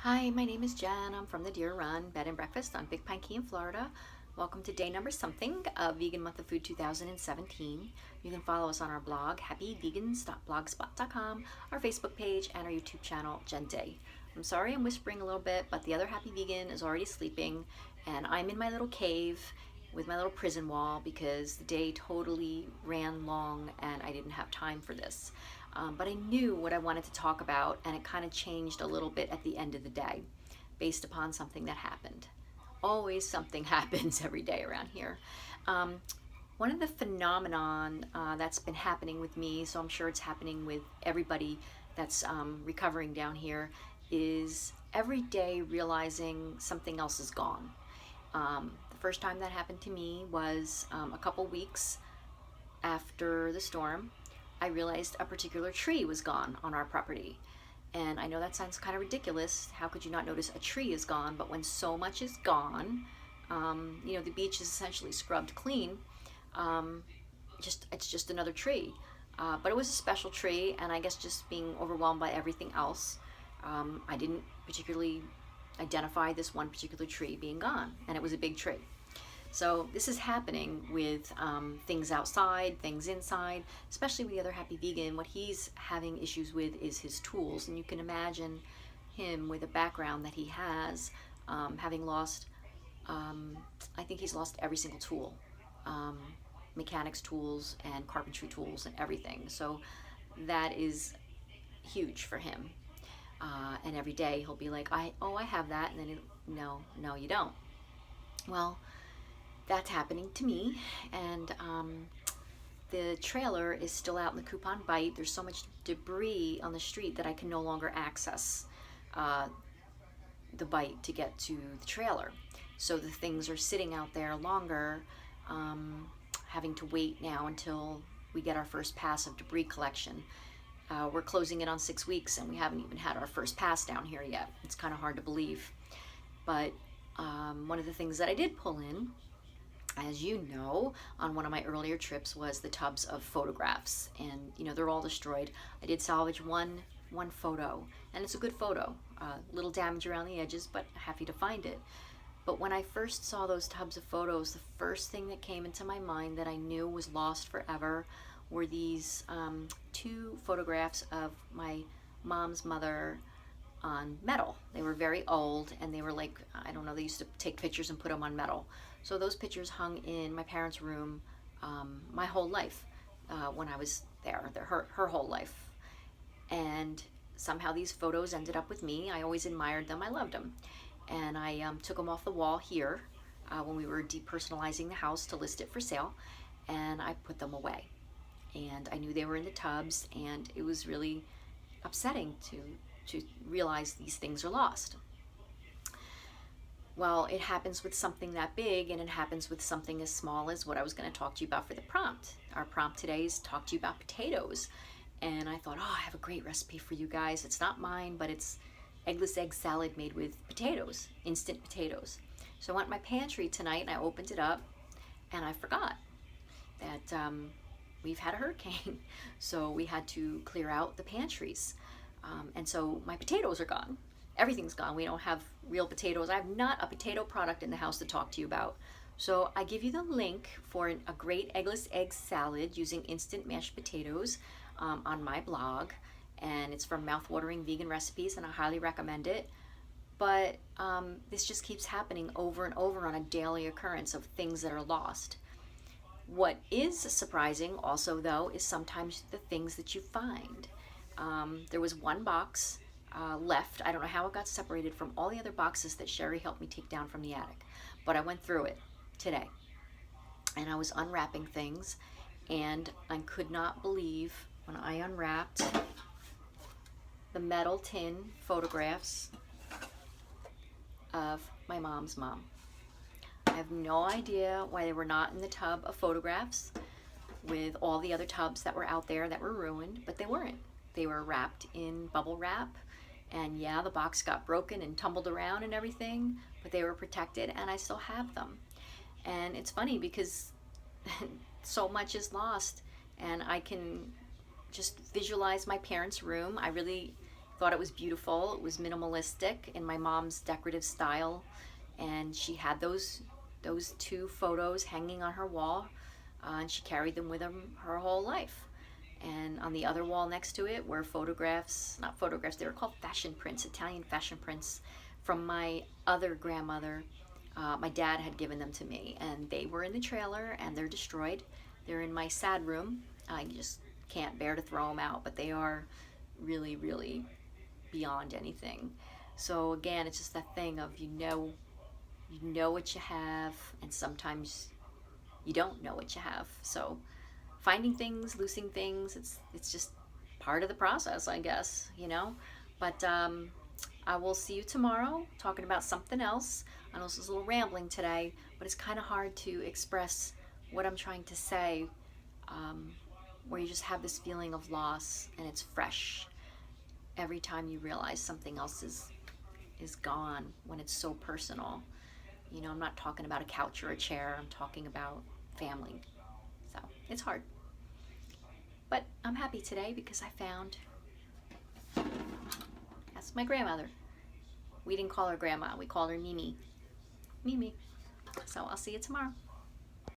Hi, my name is Jen. I'm from the Deer Run Bed and Breakfast on Big Pine Key in Florida. Welcome to day number something of Vegan Month of Food 2017. You can follow us on our blog, happyvegans.blogspot.com, our Facebook page, and our YouTube channel, Jen Day. I'm sorry I'm whispering a little bit, but the other happy vegan is already sleeping, and I'm in my little cave with my little prison wall because the day totally ran long and I didn't have time for this. But I knew what I wanted to talk about, and it kind of changed a little bit at the end of the day based upon something that happened. Always something happens every day around here. Um, One of the phenomenon that's been happening with me, so I'm sure it's happening with everybody that's recovering down here, is every day realizing something else is gone. The first time that happened to me was a couple weeks after the storm. I realized a particular tree was gone on our property. And I know that sounds kind of ridiculous. How could you not notice a tree is gone? But when so much is gone, the beach is essentially scrubbed clean. It's just another tree. But it was a special tree, and I guess just being overwhelmed by everything else, I didn't particularly identify this one particular tree being gone, and it was a big tree. So this is happening with things outside, things inside, especially with the other happy vegan. What he's having issues with is his tools, and you can imagine him with the background that he has, having lost, I think he's lost every single tool, um, mechanics tools and carpentry tools and everything. So that is huge for him. And every day he'll be like, I have that, and then no, you don't. Well, that's happening to me, and the trailer is still out in the Coupon Bite. There's so much debris on the street that I can no longer access uh, the bite to get to the trailer. So the things are sitting out there longer, having to wait now until we get our first pass of debris collection. We're closing it on 6 weeks, and we haven't even had our first pass down here yet. It's kind of hard to believe. But one of the things that I did pull in, as you know, on one of my earlier trips, was the tubs of photographs, and they're all destroyed. I did salvage one photo, and it's a good photo. Little damage around the edges, but happy to find it. But when I first saw those tubs of photos, the first thing that came into my mind that I knew was lost forever were these two photographs of my mom's mother on metal. They were very old, and they were like, I don't know, they used to take pictures and put them on metal. So those pictures hung in my parents' room my whole life when I was there, her whole life. And somehow these photos ended up with me. I always admired them. I loved them. And I took them off the wall here when we were depersonalizing the house to list it for sale, and I put them away. And I knew they were in the tubs, and it was really upsetting to realize these things are lost. Well, it happens with something that big, and it happens with something as small as what I was going to talk to you about for the prompt. Our prompt today is talk to you about potatoes. And I thought, I have a great recipe for you guys. It's not mine, but it's eggless egg salad made with potatoes, instant potatoes. So I went in my pantry tonight, and I opened it up, and I forgot that we've had a hurricane. So we had to clear out the pantries. And so my potatoes are gone. Everything's gone. We don't have real potatoes. I have not a potato product in the house to talk to you about. So I give you the link for a great eggless egg salad using instant mashed potatoes on my blog. And it's from Mouthwatering Vegan Recipes, and I highly recommend it. But this just keeps happening over and over on a daily occurrence of things that are lost. What is surprising also, though, is sometimes the things that you find. There was one box left. I don't know how it got separated from all the other boxes that Sherry helped me take down from the attic, but I went through it today, and I was unwrapping things, and I could not believe when I unwrapped the metal tin photographs of my mom's mom. I have no idea why they were not in the tub of photographs with all the other tubs that were out there that were ruined, but they weren't. They were wrapped in bubble wrap, and yeah, the box got broken and tumbled around and everything, but they were protected, and I still have them. And it's funny because so much is lost, and I can just visualize my parents' room. I really thought it was beautiful. It was minimalistic in my mom's decorative style, and she had those two photos hanging on her wall, and she carried them with her whole life. And on the other wall next to it were photographs, not photographs, they were called fashion prints, Italian fashion prints from my other grandmother. My dad had given them to me, and they were in the trailer, and they're destroyed. They're in my sad room. I just can't bear to throw them out, but they are really, really beyond anything. So again, it's just that thing of you know what you have, and sometimes you don't know what you have. So finding things, losing things, it's just part of the process, I guess, you know. But I will see you tomorrow talking about something else. I know this is a little rambling today, but it's kind of hard to express what I'm trying to say, um, where you just have this feeling of loss and it's fresh every time you realize something else is gone when it's so personal. You know, I'm not talking about a couch or a chair, I'm talking about family. So it's hard. But I'm happy today because I found, that's my grandmother. We didn't call her grandma, we called her Mimi. Mimi. So I'll see you tomorrow.